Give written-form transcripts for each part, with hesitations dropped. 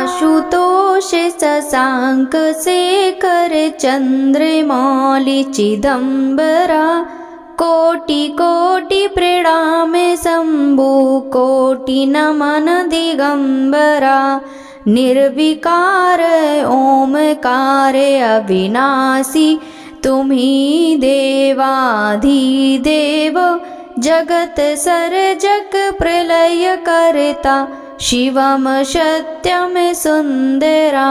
आशुतोष शशांक शेखर चंद्रमौलि चिदंबरा कोटि कोटि प्रणाम शंभु कोटि नमन दिगंबरा निर्विकार ओमकार अविनाशी तुम्ही देवाधिदेव जगत सर्जक प्रलय करता शिवम सत्यम सुंदरा।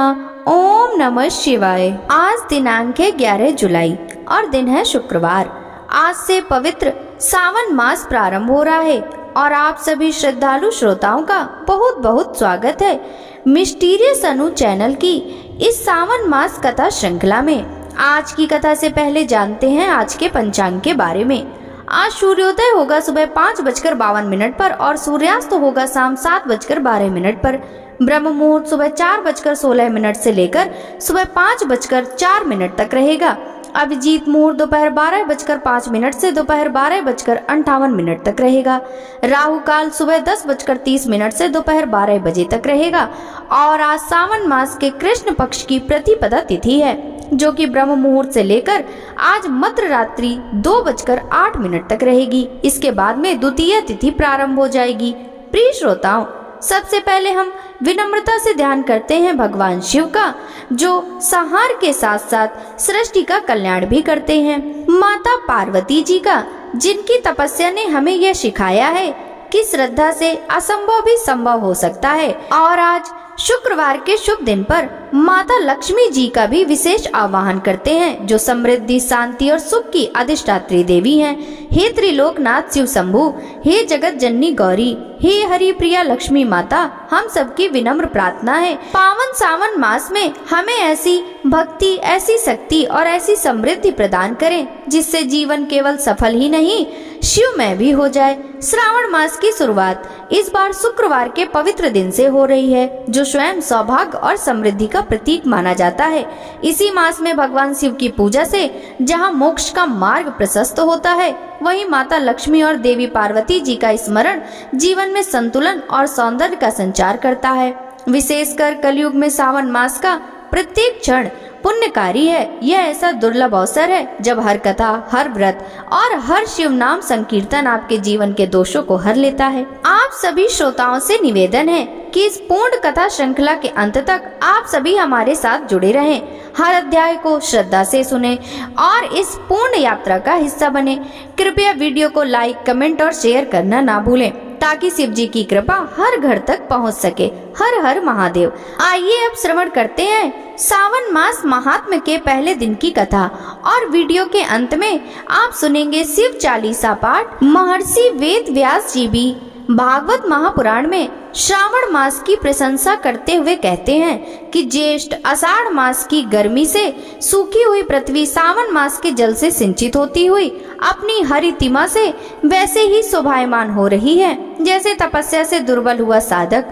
ओम नमः शिवाय। आज दिनांक है 11 जुलाई और दिन है शुक्रवार। आज से पवित्र सावन मास प्रारंभ हो रहा है और आप सभी श्रद्धालु श्रोताओं का बहुत बहुत स्वागत है मिस्टीरियस अनु चैनल की इस सावन मास कथा श्रृंखला में। आज की कथा से पहले जानते हैं आज के पंचांग के बारे में। आज सूर्योदय होगा सुबह 5:52 पर और सूर्यास्त होगा शाम 7:12 पर। ब्रह्म मुहूर्त सुबह 4:16 से लेकर सुबह 5:04 तक रहेगा। अभिजीत मुहूर्त दोपहर 12:05 से दोपहर 12:58 तक रहेगा। राहु काल सुबह 10:30 से दोपहर 12 बजे तक रहेगा। और आज सावन मास के कृष्ण पक्ष की प्रतिपदा तिथि है जो कि ब्रह्म मुहूर्त से लेकर आज मध्य रात्रि 2:08 तक रहेगी। इसके बाद में द्वितीय तिथि प्रारंभ हो जाएगी। प्रिय श्रोताओं, सबसे पहले हम विनम्रता से ध्यान करते हैं भगवान शिव का जो संहार के साथ साथ सृष्टि का कल्याण भी करते हैं। माता पार्वती जी का जिनकी तपस्या ने हमें यह सिखाया है कि श्रद्धा से असंभव भी संभव हो सकता है। और आज शुक्रवार के शुभ दिन पर माता लक्ष्मी जी का भी विशेष आवाहन करते हैं जो समृद्धि, शांति और सुख की अधिष्ठात्री देवी हैं। हे त्रिलोकनाथ शिव शंभु, हे जगत जननी गौरी, हे हरि प्रिया लक्ष्मी माता, हम सबकी विनम्र प्रार्थना है पावन सावन मास में हमें ऐसी भक्ति, ऐसी शक्ति और ऐसी समृद्धि प्रदान करें जिससे जीवन केवल सफल ही नहीं शिवमय भी हो जाए। श्रावण मास की शुरुआत इस बार शुक्रवार के पवित्र दिन से हो रही है जो स्वयं सौभाग्य और समृद्धि का प्रतीक माना जाता है। इसी मास में भगवान शिव की पूजा से जहां मोक्ष का मार्ग प्रशस्त होता है, वहीं माता लक्ष्मी और देवी पार्वती जी का स्मरण जीवन में संतुलन और सौंदर्य का संचार करता है। विशेषकर कलयुग में सावन मास का प्रत्येक क्षण पुण्यकारी है। यह ऐसा दुर्लभ अवसर है जब हर कथा, हर व्रत और हर शिव नाम संकीर्तन आपके जीवन के दोषों को हर लेता है। आप सभी श्रोताओं से निवेदन है कि इस पूर्ण कथा श्रृंखला के अंत तक आप सभी हमारे साथ जुड़े रहें, हर अध्याय को श्रद्धा से सुने और इस पूर्ण यात्रा का हिस्सा बने। कृपया वीडियो को लाइक, कमेंट और शेयर करना ना भूलें ताकि शिव जी की कृपा हर घर तक पहुंच सके। हर हर महादेव। आइए अब श्रवण करते हैं सावन मास महात्म्य के पहले दिन की कथा और वीडियो के अंत में आप सुनेंगे शिव चालीसा पाठ। महर्षि वेद व्यास जी भी भागवत महापुराण में श्रावण मास की प्रशंसा करते हुए कहते हैं कि ज्येष्ठ आषाढ़ मास की गर्मी से सूखी हुई पृथ्वी सावन मास के जल से सिंचित होती हुई अपनी हरितिमा से वैसे ही शोभायमान हो रही है जैसे तपस्या से दुर्बल हुआ साधक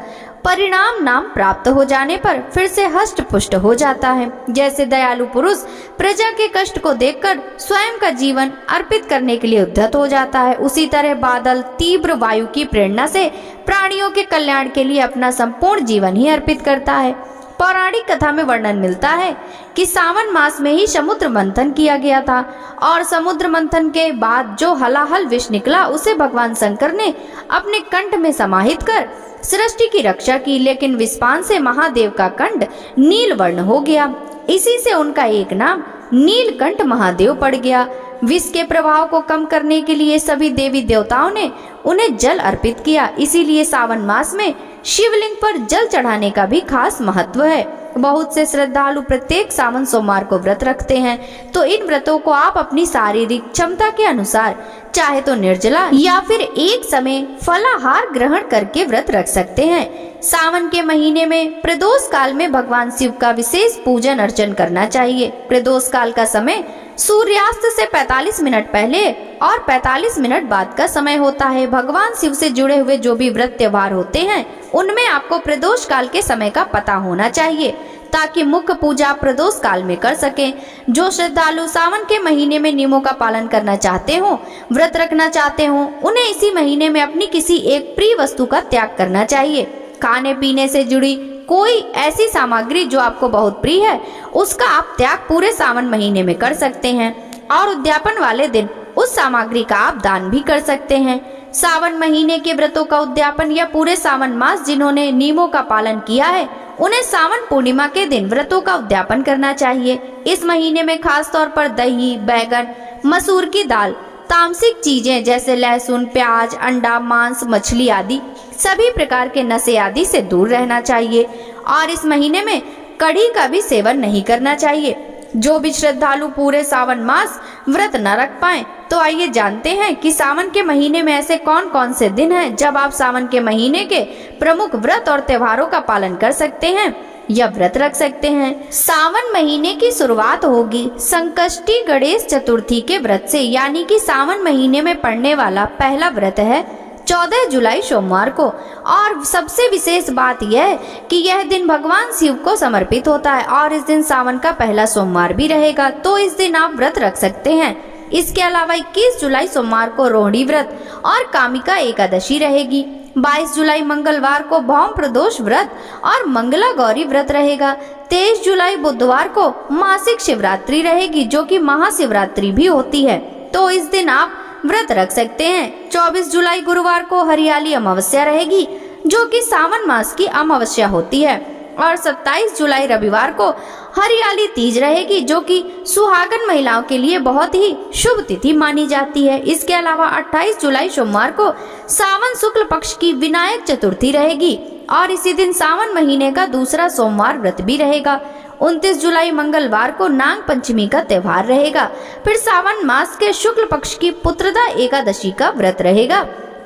परिणाम नाम प्राप्त हो जाने पर फिर से हष्ट पुष्ट हो जाता है। जैसे दयालु पुरुष प्रजा के कष्ट को देखकर स्वयं का जीवन अर्पित करने के लिए उद्यत हो जाता है, उसी तरह बादल तीव्र वायु की प्रेरणा से प्राणियों के कल्याण के लिए अपना संपूर्ण जीवन ही अर्पित करता है। पौराणिक कथा में वर्णन मिलता है कि सावन मास में ही समुद्र मंथन किया गया था और समुद्र मंथन के बाद जो हलाहल विष निकला उसे भगवान शंकर ने अपने कंठ में समाहित कर सृष्टि की रक्षा की, लेकिन विषपान से महादेव का कंठ नील वर्ण हो गया। इसी से उनका एक नाम नीलकंठ महादेव पड़ गया। विष के प्रभाव को कम करने के लिए सभी देवी देवताओं ने उन्हें जल अर्पित किया। इसीलिए सावन मास में शिवलिंग पर जल चढ़ाने का भी खास महत्व है। बहुत से श्रद्धालु प्रत्येक सावन सोमवार को व्रत रखते हैं, तो इन व्रतों को आप अपनी शारीरिक क्षमता के अनुसार चाहे तो निर्जला या फिर एक समय फलाहार ग्रहण करके व्रत रख सकते हैं। सावन के महीने में प्रदोष काल में भगवान शिव का विशेष पूजन अर्चन करना चाहिए। प्रदोष काल का समय सूर्यास्त से 45 मिनट पहले और 45 मिनट बाद का समय होता है। भगवान शिव से जुड़े हुए जो भी व्रत त्योहार होते हैं उनमें आपको प्रदोष काल के समय का पता होना चाहिए ताकि मुख्य पूजा प्रदोष काल में कर सकें। जो श्रद्धालु सावन के महीने में नियमों का पालन करना चाहते हो, व्रत रखना चाहते हो, उन्हें इसी महीने में अपनी किसी एक प्रिय वस्तु का त्याग करना चाहिए। खाने पीने से जुड़ी कोई ऐसी सामग्री जो आपको बहुत प्रिय है उसका आप त्याग पूरे सावन महीने में कर सकते हैं और उद्यापन वाले दिन उस सामग्री का आप दान भी कर सकते हैं। सावन महीने के व्रतों का उद्यापन या पूरे सावन मास जिन्होंने नियमों का पालन किया है उन्हें सावन पूर्णिमा के दिन व्रतों का उद्यापन करना चाहिए। इस महीने में खास तौर पर दही, बैगन, मसूर की दाल, तामसिक चीजें जैसे लहसुन, प्याज, अंडा, मांस, मछली आदि सभी प्रकार के नशे आदि से दूर रहना चाहिए और इस महीने में कढ़ी का भी सेवन नहीं करना चाहिए। जो भी श्रद्धालु पूरे सावन मास व्रत न रख पाए तो आइए जानते हैं कि सावन के महीने में ऐसे कौन कौन से दिन हैं जब आप सावन के महीने के प्रमुख व्रत और त्योहारों का पालन कर सकते हैं या व्रत रख सकते हैं। सावन महीने की शुरुआत होगी संकष्टी गणेश चतुर्थी के व्रत से, यानी कि सावन महीने में पड़ने वाला पहला व्रत है 14 जुलाई सोमवार को। और सबसे विशेष बात यह है कि यह दिन भगवान शिव को समर्पित होता है और इस दिन सावन का पहला सोमवार भी रहेगा, तो इस दिन आप व्रत रख सकते हैं। इसके अलावा 21 जुलाई सोमवार को रोहिणी व्रत और कामिका एकादशी रहेगी। 22 जुलाई मंगलवार को भौम प्रदोष व्रत और मंगला गौरी व्रत रहेगा। 23 जुलाई बुधवार को मासिक शिवरात्रि रहेगी जो कि महाशिवरात्रि भी होती है, तो इस दिन आप व्रत रख सकते हैं। 24 जुलाई गुरुवार को हरियाली अमावस्या रहेगी जो कि सावन मास की अमावस्या होती है और 27 जुलाई रविवार को हरियाली तीज रहेगी जो कि सुहागन महिलाओं के लिए बहुत ही शुभ तिथि मानी जाती है। इसके अलावा 28 जुलाई सोमवार को सावन शुक्ल पक्ष की विनायक चतुर्थी रहेगी और इसी दिन सावन महीने का दूसरा सोमवार व्रत भी रहेगा। 29 जुलाई मंगलवार को नाग पंचमी का त्योहार रहेगा। फिर सावन मास के शुक्ल पक्ष की पुत्रदा एकादशी का व्रत रहेगा।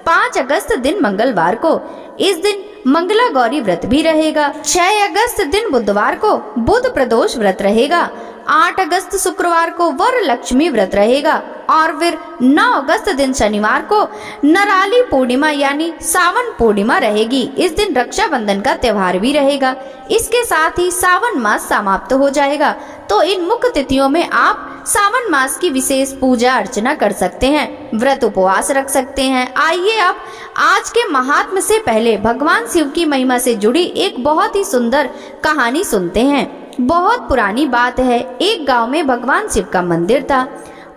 5 अगस्त दिन मंगलवार को इस दिन मंगला गौरी व्रत भी रहेगा। 6 अगस्त दिन बुधवार को बुध प्रदोष व्रत रहेगा। 8 अगस्त शुक्रवार को वर लक्ष्मी व्रत रहेगा और फिर 9 अगस्त दिन शनिवार को नराली पूर्णिमा यानी सावन पूर्णिमा रहेगी। इस दिन रक्षाबंधन का त्योहार भी रहेगा। इसके साथ ही सावन मास समाप्त हो जाएगा, तो इन मुख्य तिथियों में आप सावन मास की विशेष पूजा अर्चना कर सकते हैं, व्रत उपवास रख सकते हैं। आइए अब आज के महात्म से पहले भगवान शिव की महिमा से जुड़ी एक बहुत ही सुंदर कहानी सुनते हैं। बहुत पुरानी बात है, एक गांव में भगवान शिव का मंदिर था।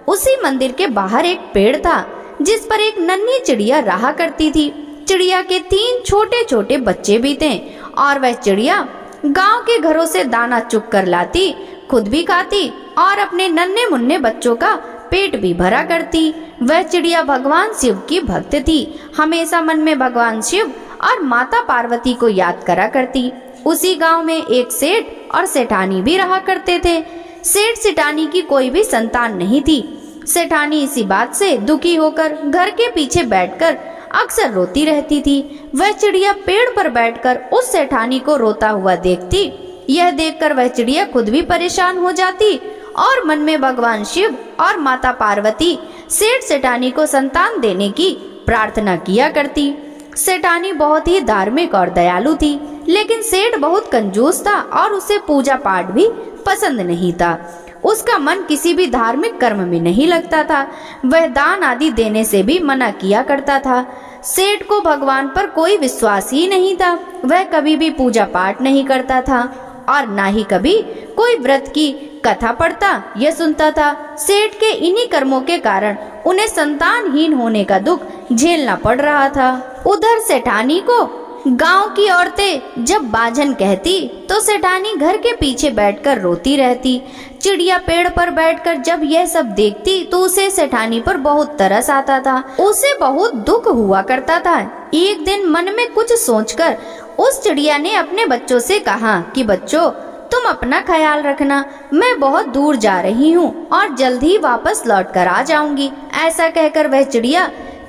उसी मंदिर के बाहर एक पेड़ था जिस पर एक नन्ही चिड़िया रहा करती थी। चिड़िया के 3 छोटे छोटे बच्चे भी थे और वह चिड़िया गांव के घरों से दाना चुग कर लाती, खुद भी खाती और अपने नन्हे मुन्ने बच्चों का पेट भी भरा करती। वह चिड़िया भगवान शिव की भक्त थी, हमेशा मन में भगवान शिव और माता पार्वती को याद करा करती। उसी गांव में एक सेठ और सेठानी भी रहा करते थे। सेठ सेठानी की कोई भी संतान नहीं थी। सेठानी इसी बात से दुखी होकर घर के पीछे बैठकर अक्सर रोती रहती थी। वह चिड़िया पेड़ पर बैठकर उस सेठानी को रोता हुआ देखती। यह देखकर वह चिड़िया खुद भी परेशान हो जाती और मन में भगवान शिव और माता पार्वती सेठ सेठानी को संतान देने की प्रार्थना किया करती। सेठानी बहुत ही धार्मिक और दयालु थी, लेकिन सेठ बहुत कंजूस था और उसे पूजा पाठ भी पसंद नहीं था। उसका मन किसी भी धार्मिक कर्म में नहीं लगता था। वह दान आदि देने से भी मना किया करता था। सेठ को भगवान पर कोई विश्वास ही नहीं था। वह कभी भी पूजा पाठ नहीं करता था और ना ही कभी कोई व्रत की कथा पढ़ता या सुनता था। सेठ के इन्हीं कर्मों के कारण उन्हें संतानहीन होने का दुख झेलना पड़ रहा था। उधर सेठानी को गांव की औरतें जब बाझन कहती तो सेठानी घर के पीछे बैठकर रोती रहती। चिड़िया पेड़ पर बैठकर जब यह सब देखती तो उसे सेठानी पर बहुत तरस आता था। उसे बहुत दुख हुआ करता था। एक दिन मन में कुछ सोचकर उस चिड़िया ने अपने बच्चों से कहा कि बच्चों, तुम अपना ख्याल रखना, मैं बहुत दूर जा रही हूँ और जल्द ही वापस लौट कर आ जाऊंगी। ऐसा कहकर वह चिड़िया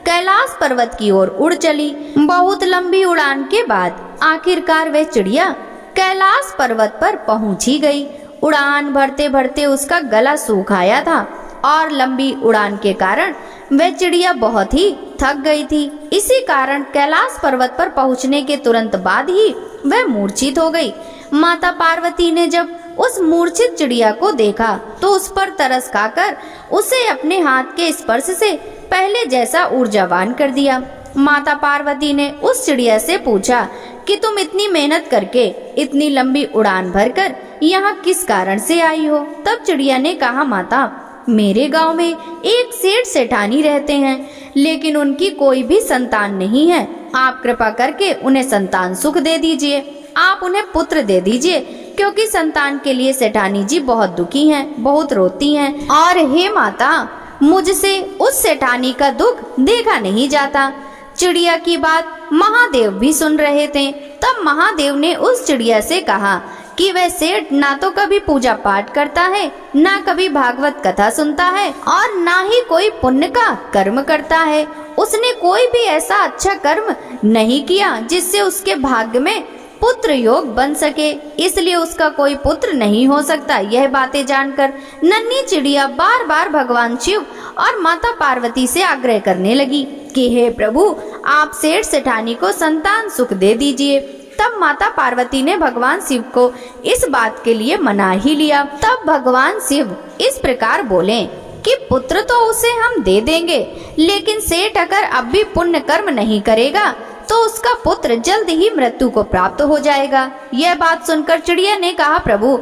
कैलाश पर्वत की ओर उड़ चली। बहुत लंबी उड़ान के बाद आखिरकार वह चिड़िया कैलाश पर्वत पर पहुंच ही गई। उड़ान भरते भरते उसका गला सूख आया था और लंबी उड़ान के कारण वह चिड़िया बहुत ही थक गई थी। इसी कारण कैलाश पर्वत पर पहुंचने के तुरंत बाद ही वह मूर्छित हो गई। माता पार्वती ने जब उस मूर्छित चिड़िया को देखा तो उस पर तरस खाकर उसे अपने हाथ के स्पर्श से पहले जैसा ऊर्जावान कर दिया। माता पार्वती ने उस चिड़िया से पूछा कि तुम इतनी मेहनत करके इतनी लंबी उड़ान भरकर यहाँ किस कारण से आई हो। तब चिड़िया ने कहा, माता, मेरे गांव में एक सेठ सेठानी रहते हैं, लेकिन उनकी कोई भी संतान नहीं है। आप कृपा करके उन्हें संतान सुख दे दीजिए, आप उन्हें पुत्र दे दीजिए, क्योंकि संतान के लिए सेठानी जी बहुत दुखी हैं, बहुत रोती हैं। और हे माता, मुझसे उस सेठानी का दुख देखा नहीं जाता। चिड़िया की बात महादेव भी सुन रहे थे। तब महादेव ने उस चिड़िया से कहा कि वह सेठ ना तो कभी पूजा पाठ करता है, ना कभी भागवत कथा सुनता है, और ना ही कोई पुण्य का कर्म करता है। उसने कोई भी ऐसा अच्छा कर्म नहीं किया जिससे उसके भाग्य में पुत्र योग बन सके, इसलिए उसका कोई पुत्र नहीं हो सकता। यह बातें जानकर नन्ही चिड़िया बार बार भगवान शिव और माता पार्वती से आग्रह करने लगी कि हे प्रभु, आप सेठ सेठानी को संतान सुख दे दीजिए। तब माता पार्वती ने भगवान शिव को इस बात के लिए मना ही लिया। तब भगवान शिव इस प्रकार बोले कि पुत्र तो उसे हम दे देंगे, लेकिन सेठ अगर अब भी पुण्य कर्म नहीं करेगा तो उसका पुत्र जल्द ही मृत्यु को प्राप्त हो जाएगा। यह बात सुनकर चिड़िया ने कहा, प्रभु,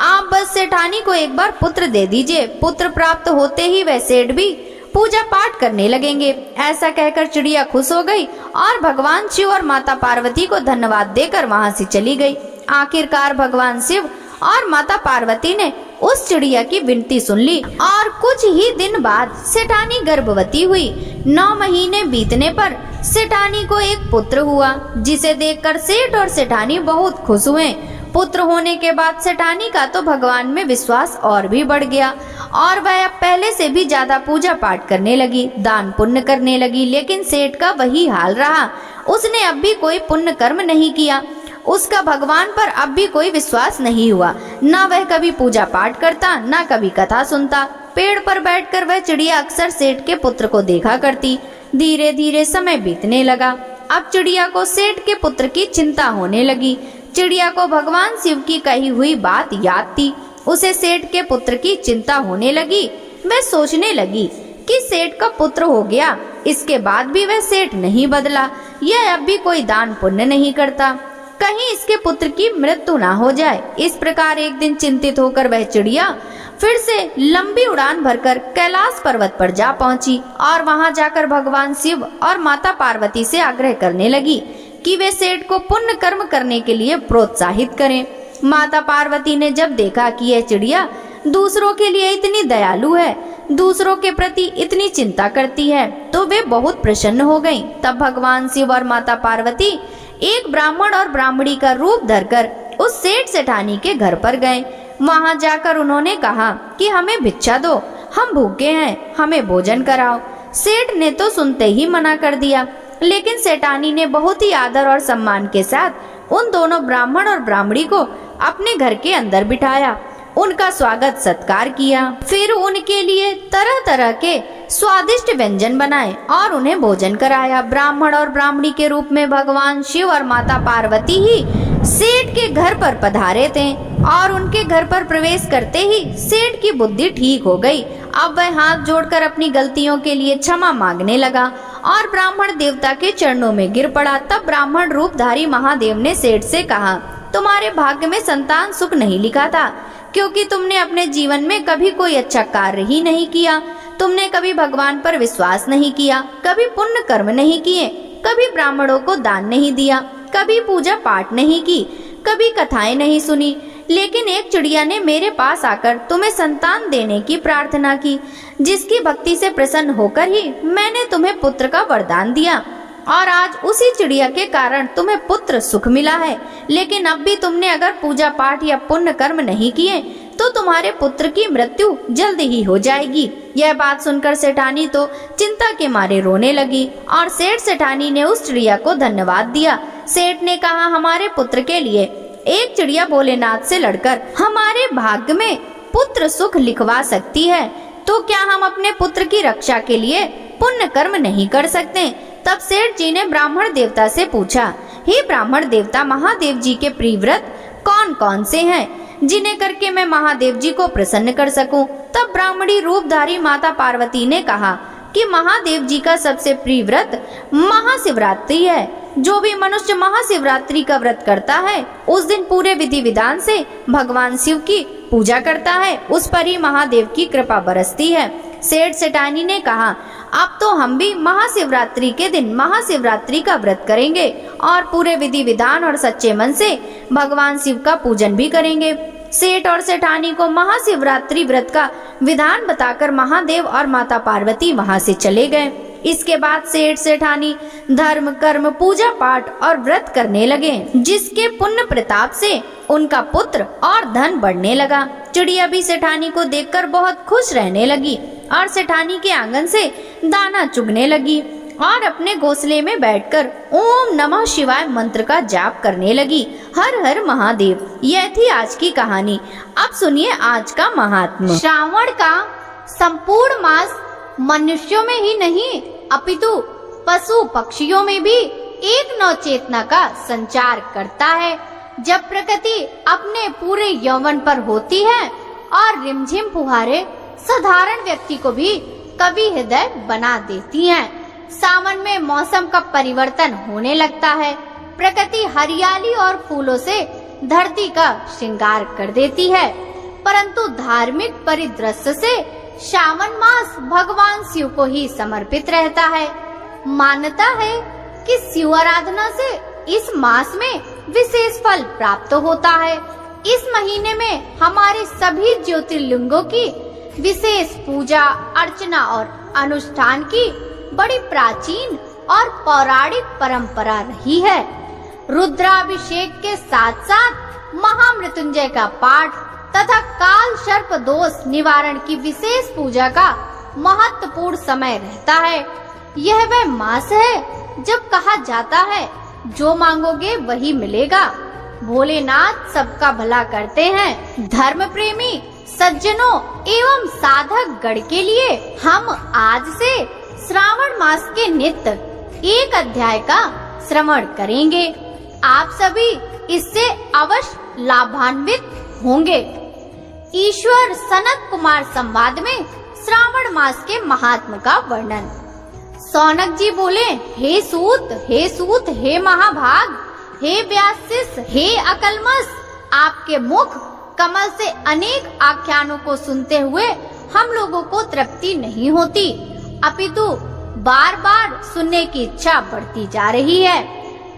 आप बस सेठानी को एक बार पुत्र दे दीजिए। पुत्र प्राप्त होते ही वह सेठ भी पूजा पाठ करने लगेंगे। ऐसा कहकर चिड़िया खुश हो गई और भगवान शिव और माता पार्वती को धन्यवाद देकर वहां से चली गई। आखिरकार भगवान शिव और माता पार्वती ने उस चिड़िया की विनती सुन ली और कुछ ही दिन बाद सेठानी गर्भवती हुई। 9 महीने बीतने पर सेठानी को एक पुत्र हुआ, जिसे देखकर सेठ और सेठानी बहुत खुश हुए। पुत्र होने के बाद सेठानी का तो भगवान में विश्वास और भी बढ़ गया और वह अब पहले से भी ज्यादा पूजा पाठ करने लगी, दान पुण्य करने लगी। लेकिन सेठ का वही हाल रहा, उसने अब भी कोई पुण्य कर्म नहीं किया। उसका भगवान पर अब भी कोई विश्वास नहीं हुआ। ना वह कभी पूजा पाठ करता, ना कभी कथा सुनता। पेड़ पर बैठकर वह चिड़िया अक्सर सेठ के पुत्र को देखा करती। धीरे धीरे समय बीतने लगा। अब चिड़िया को सेठ के पुत्र की चिंता होने लगी। चिड़िया को भगवान शिव की कही हुई बात याद थी। उसे सेठ के पुत्र की चिंता होने लगी। वह सोचने लगी कि सेठ का पुत्र हो गया, इसके बाद भी वह सेठ नहीं बदला। यह अब भी कोई दान पुण्य नहीं करता, कहीं इसके पुत्र की मृत्यु ना हो जाए। इस प्रकार एक दिन चिंतित होकर वह चिड़िया फिर से लंबी उड़ान भरकर कैलाश पर्वत पर जा पहुंची और वहां जाकर भगवान शिव और माता पार्वती से आग्रह करने लगी कि वे सेठ को पुण्य कर्म करने के लिए प्रोत्साहित करें। माता पार्वती ने जब देखा कि यह चिड़िया दूसरों के लिए इतनी दयालु है, दूसरों के प्रति इतनी चिंता करती है, तो वे बहुत प्रसन्न हो गईं। तब भगवान शिव और माता पार्वती एक ब्राह्मण और ब्राह्मणी का रूप धरकर उस सेठ सेठानी के घर पर गए। वहां जाकर उन्होंने कहा कि हमें भिक्षा दो, हम भूखे हैं, हमें भोजन कराओ। सेठ ने तो सुनते ही मना कर दिया, लेकिन सेठानी ने बहुत ही आदर और सम्मान के साथ उन दोनों ब्राह्मण और ब्राह्मणी को अपने घर के अंदर बिठाया, उनका स्वागत सत्कार किया। फिर उनके लिए तरह तरह के स्वादिष्ट व्यंजन बनाए और उन्हें भोजन कराया। ब्राह्मण और ब्राह्मणी के रूप में भगवान शिव और माता पार्वती ही सेठ के घर पर पधारे थे और उनके घर पर प्रवेश करते ही सेठ की बुद्धि ठीक हो गई। अब वह हाथ जोड़कर अपनी गलतियों के लिए क्षमा मांगने लगा और ब्राह्मण देवता के चरणों में गिर पड़ा। तब ब्राह्मण रूपधारी महादेव ने सेठ से कहा, तुम्हारे भाग्य में संतान सुख नहीं लिखा था, क्योंकि तुमने अपने जीवन में कभी कोई अच्छा कार्य ही नहीं किया। तुमने कभी भगवान पर विश्वास नहीं किया, कभी पुण्य कर्म नहीं किए, कभी ब्राह्मणों को दान नहीं दिया, कभी पूजा पाठ नहीं की, कभी कथाएं नहीं सुनी। लेकिन एक चिड़िया ने मेरे पास आकर तुम्हें संतान देने की प्रार्थना की, जिसकी भक्ति से प्रसन्न होकर ही मैंने तुम्हें पुत्र का वरदान दिया और आज उसी चिड़िया के कारण तुम्हें पुत्र सुख मिला है। लेकिन अब भी तुमने अगर पूजा पाठ या पुण्य कर्म नहीं किए तो तुम्हारे पुत्र की मृत्यु जल्द ही हो जाएगी। यह बात सुनकर सेठानी तो चिंता के मारे रोने लगी और सेठ सेठानी ने उस चिड़िया को धन्यवाद दिया। सेठ ने कहा, हमारे पुत्र के लिए एक चिड़िया भोलेनाथ से लड़कर हमारे भाग्य में पुत्र सुख लिखवा सकती है, तो क्या हम अपने पुत्र की रक्षा के लिए पुण्य कर्म नहीं कर सकते? तब सेठ जी ने ब्राह्मण देवता से पूछा, हे ब्राह्मण देवता, महादेव जी के प्रिय व्रत कौन कौन से हैं, जिन्हें करके मैं महादेव जी को प्रसन्न कर सकूं? तब ब्राह्मणी रूपधारी माता पार्वती ने कहा कि महादेव जी का सबसे प्रिय व्रत महाशिवरात्रि है। जो भी मनुष्य महाशिवरात्रि का व्रत करता है उस दिन पूरे विधि विधान से भगवान शिव की पूजा करता है, उस पर ही महादेव की कृपा बरसती है। सेठ सेठानी ने कहा, अब तो हम भी महाशिवरात्रि के दिन महाशिवरात्रि का व्रत करेंगे और पूरे विधि विधान और सच्चे मन से भगवान शिव का पूजन भी करेंगे। सेठ और सेठानी को महाशिवरात्रि व्रत का विधान बताकर महादेव और माता पार्वती वहां से चले गए। इसके बाद सेठ सेठानी धर्म कर्म पूजा पाठ और व्रत करने लगे, जिसके पुण्य प्रताप से उनका पुत्र और धन बढ़ने लगा। चिड़िया भी सेठानी को देखकर बहुत खुश रहने लगी और सेठानी के आंगन से दाना चुगने लगी और अपने घोंसले में बैठकर ओम नमः शिवाय मंत्र का जाप करने लगी। हर हर महादेव। यह थी आज की कहानी। अब सुनिए आज का महात्मा। श्रावण का संपूर्ण मास मनुष्यों में ही नहीं अपितु पशु पक्षियों में भी एक नवचेतना का संचार करता है। जब प्रकृति अपने पूरे यौवन पर होती है और रिमझिम फुहारे साधारण व्यक्ति को भी कवि हृदय बना देती हैं। सावन में मौसम का परिवर्तन होने लगता है। प्रकृति हरियाली और फूलों से धरती का श्रृंगार कर देती है, परंतु धार्मिक परिदृश्य से श्रावण मास भगवान शिव को ही समर्पित रहता है। मान्यता है कि शिव आराधना से इस मास में विशेष फल प्राप्त होता है। इस महीने में हमारे सभी ज्योतिर्लिंगों की विशेष पूजा अर्चना और अनुष्ठान की बड़ी प्राचीन और पौराणिक परंपरा रही है। रुद्राभिषेक के साथ साथ महामृत्युंजय का पाठ तथा काल सर्प दोष निवारण की विशेष पूजा का महत्वपूर्ण समय रहता है। यह वह मास है जब कहा जाता है जो मांगोगे वही मिलेगा। भोलेनाथ सबका भला करते हैं। धर्म प्रेमी सज्जनों एवं साधक गण के लिए हम आज से श्रावण मास के नित्य एक अध्याय का श्रवण करेंगे। आप सभी इससे अवश्य लाभान्वित होंगे। ईश्वर सनत कुमार संवाद में श्रावण मास के महात्म का वर्णन। सौनक जी बोले, हे सूत, हे महाभाग, हे व्यासिस, हे अकलमस, आपके मुख कमल से अनेक आख्यानों को सुनते हुए हम लोगों को तृप्ति नहीं होती, अपितु बार बार सुनने की इच्छा बढ़ती जा रही है।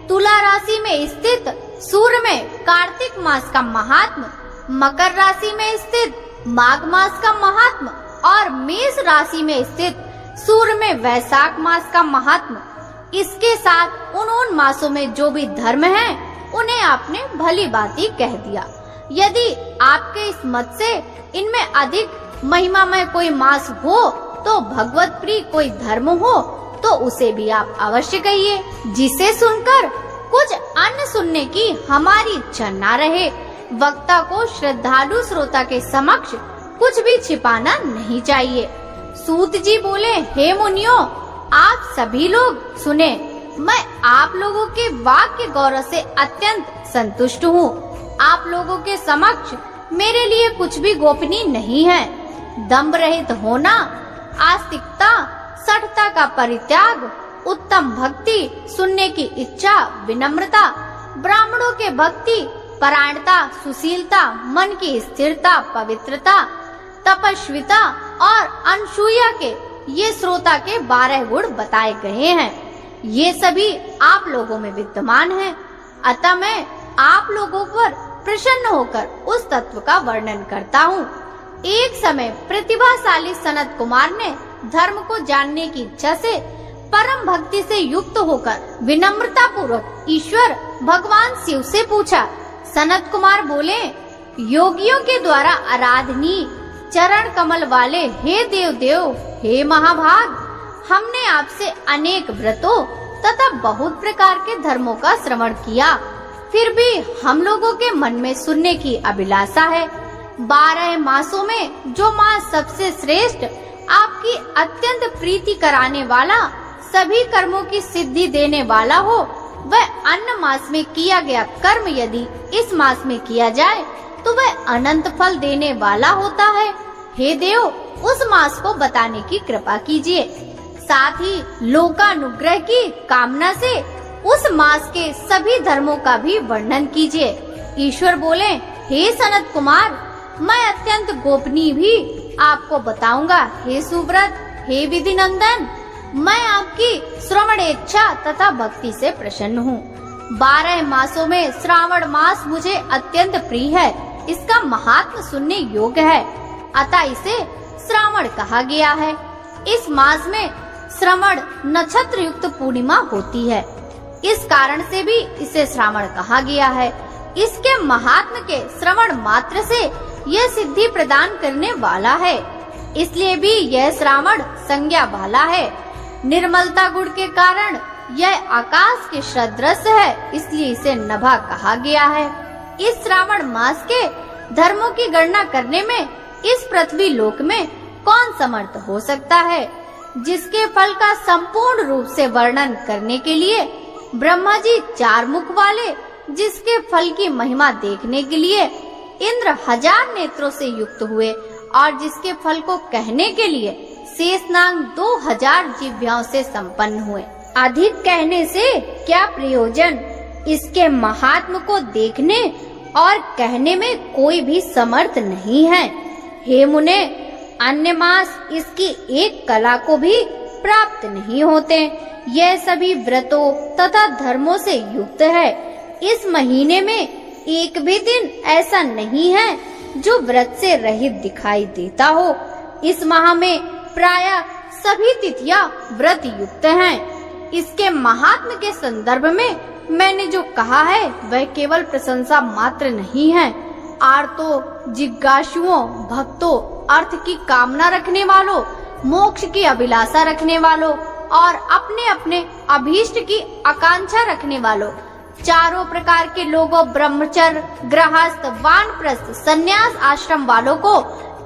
तुला राशि में स्थित सूर्य में कार्तिक मास का महात्म, मकर राशि में स्थित माघ मास का महात्म और मेष राशि में स्थित सूर्य में वैशाख मास का महात्म, इसके साथ उन मासों में जो भी धर्म है उन्हें आपने भली बाती कह दिया। यदि आपके इस मत से इनमें अधिक महिमामय कोई मास हो तो भगवत प्रिय कोई धर्म हो तो उसे भी आप अवश्य कहिए, जिसे सुनकर कुछ अन्य सुनने की हमारी इच्छा न रहे। वक्ता को श्रद्धालु श्रोता के समक्ष कुछ भी छिपाना नहीं चाहिए। सूत जी बोले, हे मुनियों, आप सभी लोग सुने, मैं आप लोगों के वाक्य गौरव से अत्यंत संतुष्ट हूँ। आप लोगों के समक्ष मेरे लिए कुछ भी गोपनीय नहीं है। दंभ रहित होना, आस्तिकता, सठता का परित्याग, उत्तम भक्ति, सुनने की इच्छा, विनम्रता, ब्राह्मणों के भक्ति, परायणता, सुशीलता, मन की स्थिरता, पवित्रता, तपस्विता और अनसूया के ये श्रोता के 12 गुण बताए गए हैं। ये सभी आप लोगों में विद्यमान हैं। अतः मैं आप लोगों पर प्रसन्न होकर उस तत्व का वर्णन करता हूँ। एक समय प्रतिभाशाली सनत कुमार ने धर्म को जानने की इच्छा से परम भक्ति से युक्त होकर विनम्रता पूर्वक ईश्वर भगवान शिव से पूछा। सनत कुमार बोले, योगियों के द्वारा आराधनीय चरण कमल वाले हे देव देव, हे महाभाग, हमने आपसे अनेक व्रतों तथा बहुत प्रकार के धर्मों का श्रवण किया, फिर भी हम लोगों के मन में सुनने की अभिलाषा है। 12 मासों में जो मास सबसे श्रेष्ठ, आपकी अत्यंत प्रीति कराने वाला, सभी कर्मों की सिद्धि देने वाला हो, वह अन्य मास में किया गया कर्म यदि इस मास में किया जाए तो वह अनंत फल देने वाला होता है। हे देव, उस मास को बताने की कृपा कीजिए। साथ ही लोकानुग्रह की कामना से उस मास के सभी धर्मों का भी वर्णन कीजिए। ईश्वर बोले, हे सनत कुमार, मैं अत्यंत गोपनीय भी आपको बताऊंगा। हे सुव्रत, हे विधि नंदन, मैं आपकी श्रवणेच्छा तथा भक्ति से प्रसन्न हूँ। 12 मासों में श्रावण मास मुझे अत्यंत प्रिय है। इसका महात्म सुनने योग्य है, अतः इसे श्रावण कहा गया है। इस मास में श्रवण नक्षत्र युक्त पूर्णिमा होती है, इस कारण से भी इसे श्रावण कहा गया है। इसके महात्म के श्रवण मात्र से यह सिद्धि प्रदान करने वाला है, इसलिए भी यह श्रावण संज्ञा वाला है। निर्मलता गुण के कारण यह आकाश के सदृश है, इसलिए इसे नभा कहा गया है। इस श्रावण मास के धर्मों की गणना करने में इस पृथ्वी लोक में कौन समर्थ हो सकता है? जिसके फल का संपूर्ण रूप से वर्णन करने के लिए ब्रह्मा जी 4 मुख वाले, जिसके फल की महिमा देखने के लिए इंद्र 1000 नेत्रों से युक्त हुए और जिसके फल को कहने के लिए शेषनाग 2000 जिह्वाओं से संपन्न हुए। अधिक कहने से क्या प्रयोजन? इसके महात्म को देखने और कहने में कोई भी समर्थ नहीं है। हे मुने, अन्य मास इसकी एक कला को भी प्राप्त नहीं होते। यह सभी व्रतों तथा धर्मों से युक्त है। इस महीने में एक भी दिन ऐसा नहीं है जो व्रत से रहित दिखाई देता हो। इस माह में प्रायः सभी तिथियां व्रत युक्त हैं। इसके महात्म के संदर्भ में मैंने जो कहा है वह केवल प्रशंसा मात्र नहीं है। आर्तों, जिज्ञासुओं, भक्तों, अर्थ की कामना रखने वालों, मोक्ष की अभिलाषा रखने वालों और अपने अपने अभीष्ट की आकांक्षा रखने वालों, चारों प्रकार के लोगों, ब्रह्मचर्य, गृहस्थ, वानप्रस्थ, संन्यास आश्रम वालों को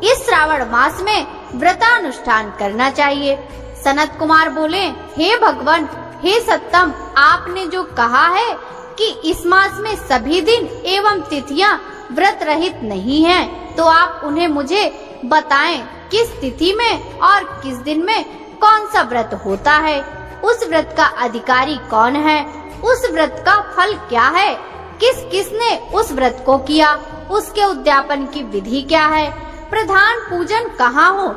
इस श्रावण मास में व्रतानुष्ठान करना चाहिए। सनत कुमार बोले, हे भगवान, हे सत्तम, आपने जो कहा है कि इस मास में सभी दिन एवं तिथियां व्रत रहित नहीं हैं, तो आप उन्हें मुझे बताएं। किस तिथि में और किस दिन में कौन सा व्रत होता है? उस व्रत का अधिकारी कौन है? उस व्रत का फल क्या है? किस किसने उस व्रत को किया? उसके उद्यापन की विधि क्या है? प्रधान पूजन कहाँ हो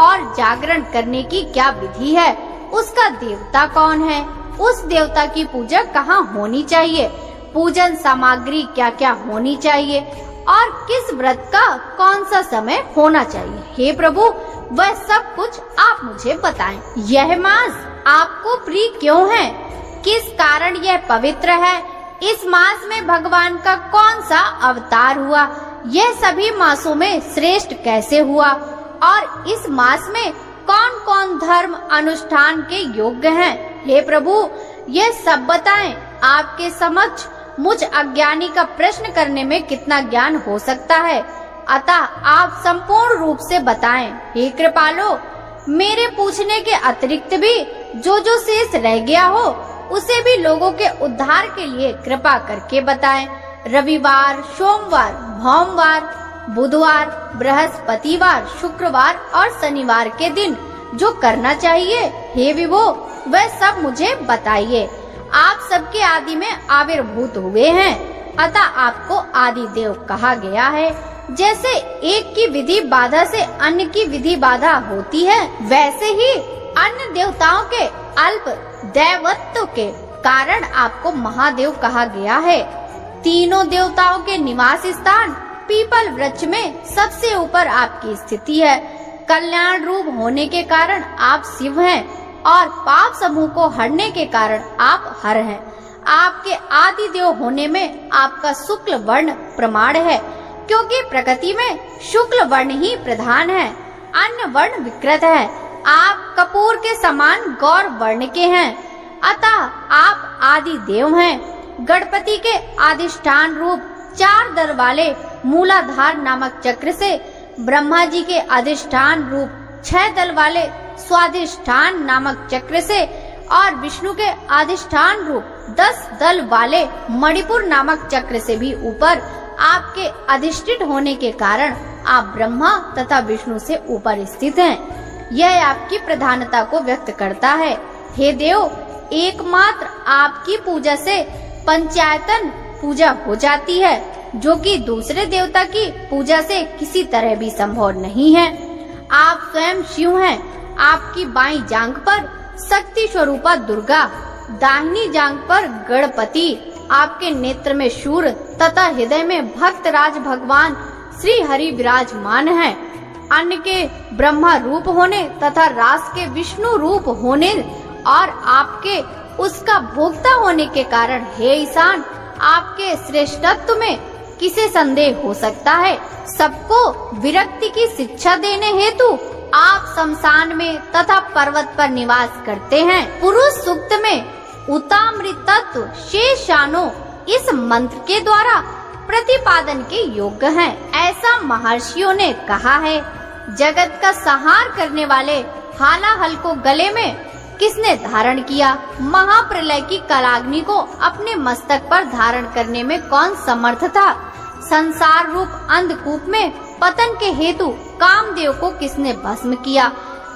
और जागरण करने की क्या विधि है? उसका देवता कौन है? उस देवता की पूजा कहाँ होनी चाहिए? पूजन सामग्री क्या क्या होनी चाहिए और किस व्रत का कौन सा समय होना चाहिए? हे प्रभु, वह सब कुछ आप मुझे बताएं। यह मास आपको प्रिय क्यों है? किस कारण यह पवित्र है? इस मास में भगवान का कौन सा अवतार हुआ? यह सभी मासों में श्रेष्ठ कैसे हुआ? और इस मास में कौन कौन धर्म अनुष्ठान के योग्य हैं? हे प्रभु, यह सब बताएं। आपके समक्ष मुझ अज्ञानी का प्रश्न करने में कितना ज्ञान हो सकता है, अतः आप संपूर्ण रूप से बताएं। हे कृपालो, मेरे पूछने के अतिरिक्त भी जो जो शेष रह गया हो उसे भी लोगों के उद्धार के लिए कृपा करके बताएं। रविवार, सोमवार, भौमवार, बुधवार, बृहस्पतिवार, शुक्रवार और शनिवार के दिन जो करना चाहिए, हे विभो, वह सब मुझे बताइए। आप सबके आदि में आविर्भूत हुए हैं, अतः आपको आदि देव कहा गया है। जैसे एक की विधि बाधा से अन्य की विधि बाधा होती है, वैसे ही अन्य देवताओं के अल्प दैवत्व के कारण आपको महादेव कहा गया है। तीनों देवताओं के निवास स्थान पीपल वृक्ष में सबसे ऊपर आपकी स्थिति है। कल्याण रूप होने के कारण आप शिव हैं और पाप समूह को हरने के कारण आप हर हैं। आपके आदि देव होने में आपका शुक्ल वर्ण प्रमाण है, क्योंकि प्रकृति में शुक्ल वर्ण ही प्रधान है, अन्य वर्ण विकृत है। आप कपूर के समान गौर वर्ण के हैं, अतः आप आदि देव हैं। गणपति के अधिष्ठान रूप 4 दल वाले मूलाधार नामक चक्र से, ब्रह्मा जी के अधिष्ठान रूप 6 दल वाले स्वाधिष्ठान नामक चक्र से और विष्णु के अधिष्ठान रूप 10 दल वाले मणिपुर नामक चक्र से भी ऊपर आपके अधिष्ठित होने के कारण आप ब्रह्मा तथा विष्णु से ऊपर स्थित हैं। यह आपकी प्रधानता को व्यक्त करता है। हे देव, एकमात्र आपकी पूजा से पंचायतन पूजा हो जाती है, जो कि दूसरे देवता की पूजा से किसी तरह भी संभव नहीं है। आप स्वयं शिव हैं। आपकी बाईं जांघ पर शक्ति स्वरूपा दुर्गा, दाहिनी जांघ पर गणपति, आपके नेत्र में शूर तथा हृदय में भक्तराज भगवान श्री हरि विराजमान हैं। अन्न के ब्रह्मा रूप होने तथा रास के विष्णु रूप होने और आपके उसका भोक्ता होने के कारण हे ईशान, आपके श्रेष्ठत्व में किसे संदेह हो सकता है। सबको विरक्ति की शिक्षा देने हेतु आप शमशान में तथा पर्वत पर निवास करते हैं। पुरुष सूक्त में उतामृत तत्व शेषानो इस मंत्र के द्वारा प्रतिपादन के योग्य हैं। ऐसा महर्षियों ने कहा है। जगत का संहार करने वाले हालाहल को गले में किसने धारण किया? महाप्रलय की कलाग्नि को अपने मस्तक पर धारण करने में कौन समर्थ था? संसार रूप अंधकूप में पतन के हेतु कामदेव को किसने भस्म किया?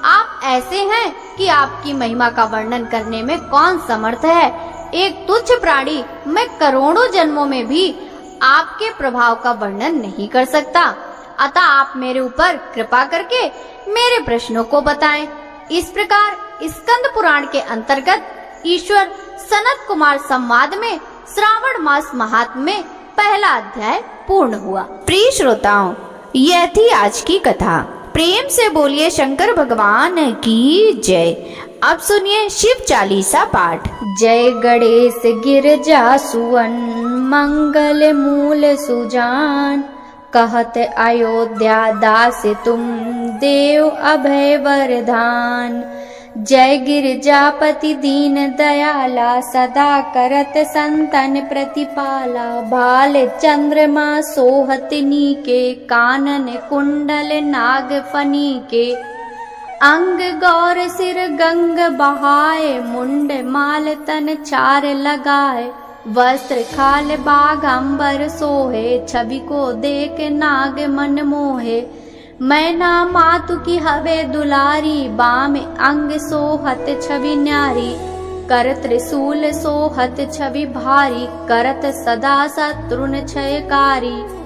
आप ऐसे हैं कि आपकी महिमा का वर्णन करने में कौन समर्थ है? एक तुच्छ प्राणी मैं करोड़ों जन्मों में भी आपके प्रभाव का वर्णन नहीं कर सकता। अतः आप मेरे ऊपर कृपा करके मेरे प्रश्नों को बताएं। इस प्रकार स्कंद पुराण के अंतर्गत ईश्वर सनत कुमार संवाद में श्रावण मास महात्म्य में पहला अध्याय पूर्ण हुआ। प्रिय श्रोताओं, यह थी आज की कथा। प्रेम से बोलिए शंकर भगवान की जय। अब सुनिए शिव चालीसा पाठ। जय गणेश गिरजा सुवन मंगल मूल सुजान, कहत अयोध्या दास तुम देव अभय वरदान। जय गिरजापति दीन दयाला, सदा करत संतन प्रतिपाला। भाल चंद्रमा सोहत नीके, कानन कुंडल नाग फनी के। अंग गौर सिर गंग बहाए, मुंड माल तन चार लगाए। वस्त्र खाल बाघ अंबर सोहे, छवि को देख नाग मन मोहे। मैना मातु की हवे दुलारी, बाम अंग सोहत छवि न्यारी। कर त्रिशूल सोहत छवि भारी, करत सदा शत्रुन क्षयकारी।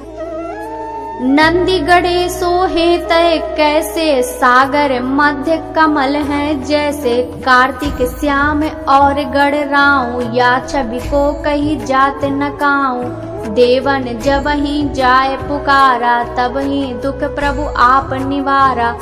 नंदी गढ़े सोहे तय कैसे, सागर मध्य कमल है जैसे। कार्तिक श्याम और गढ़ राऊ, या छवि को कही जात न काऊ। देवन जब ही जाय पुकारा, तब ही दुख प्रभु आप निवारा।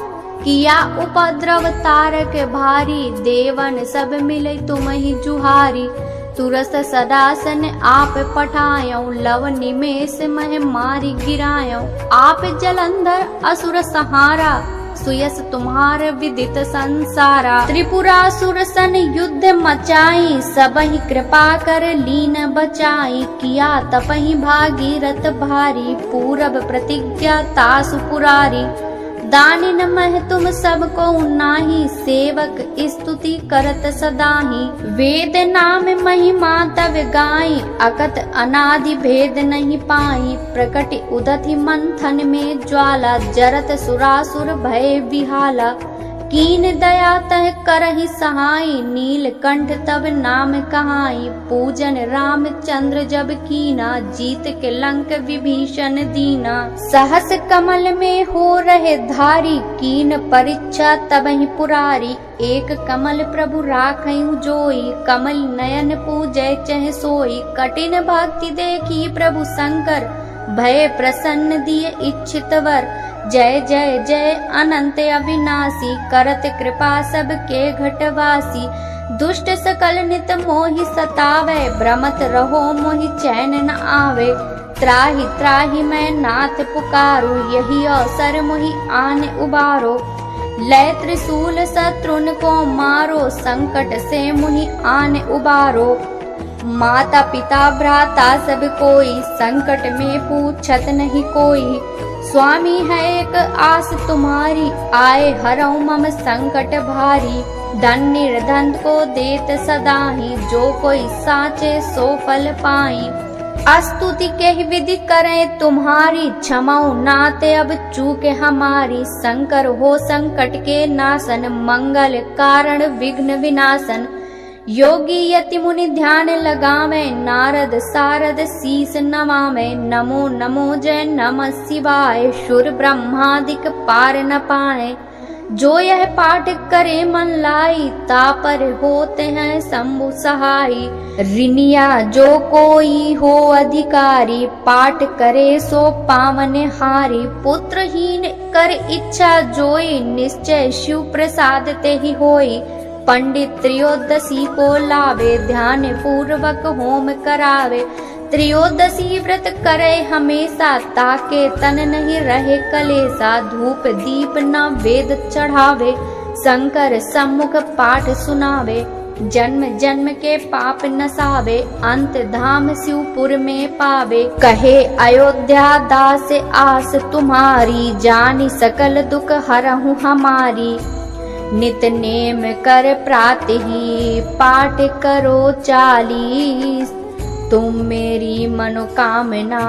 किया उपद्रव तारक भारी, देवन सब मिले तुम ही जुहारी। तुरस्त सदासन आप पठायो, लव निमेष मह मारी गिरायो। आप जलंधर असुर सहारा, सुयस तुम्हार विदित संसारा। त्रिपुरासुर सन युद्ध मचाई, सबहि कृपा कर लीन बचाई। किया तपहि भागीरथ भारी, पूरब प्रतिज्ञा तासु पुरारी। दानिन मह तुम सबको नाही, सेवक स्तुति करत सदाही। वेद नाम महिमा तव गाई, अकत अनादि भेद नहीं पाई। प्रकट उदति मंथन में ज्वाला, जरत सुरासुर भय विहाला। कीन दया तह करहि सहाई, नीलकंठ तब नाम कहाई। पूजन रामचंद्र जब कीना, जीत के लंक विभीषण दीना। सहस कमल में हो रहे धारी, कीन परीक्षा तबहि पुरारी। एक कमल प्रभु राखयु जोई, कमल नयन पूजय चह सोई। कठिन भक्ति देखी प्रभु शंकर, भय प्रसन्न दिए इच्छित वर। जय जय जय अनंत अविनाशी, करत कृपा सबके घटवासी। दुष्ट सकल नित मोहि सतावे, भ्रमत रहो मोहि चैन न आवे। त्राहि त्राहि मैं नाथ पुकारू, यही अवसर मोहि आने उबारो। लय त्रिशूल शत्रुन को मारो, संकट से मोहि आने उबारो। माता पिता भ्राता सब कोई, संकट में पूछत नहीं कोई। स्वामी है एक आस तुम्हारी, आए हरऊ मम संकट भारी। धन निर्धन को देत सदाही, जो कोई साचे सो फल पाई। स्तुति के ही विधि करें तुम्हारी, क्षमाओ नाते अब चूके हमारी। शंकर हो संकट के नाशन, मंगल कारण विघ्न विनाशन। योगी यति मुनि ध्यान लगावे, नारद सारद शीस नमावे। नमो नमो जय नमः शिवाय, सुर ब्रह्मादिक पार न पाए। जो यह पाठ करे मन लाई, तापर होते हैं शंभु सहाई। ऋणिया जो कोई हो अधिकारी, पाठ करे सो पावन हारी। पुत्रहीन कर इच्छा जोई, निश्चय शिव प्रसाद ते ही होई। पंडित त्रयोदशी को लावे, ध्यान पूर्वक होम करावे। त्रयोदशी व्रत करे हमेशा, ताके तन नहीं रहे कलेसा। धूप दीप न वेद चढ़ावे, शंकर सम्मुख पाठ सुनावे। जन्म जन्म के पाप नसावे, अंत धाम शिवपुर में पावे। कहे अयोध्या दास आस तुम्हारी, जानी सकल दुख हरहु हमारी। नित नेम कर प्रातहि, पाठ करो 40। तुम मेरी मनोकामना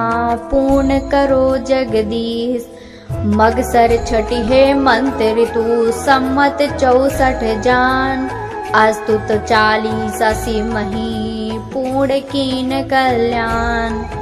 पूर्ण करो जगदीश। मगसर छठी है मंत्र ऋतु, सम्मत 64 जान। अस्तुत 40 मही, पूर्ण कीन कल्याण।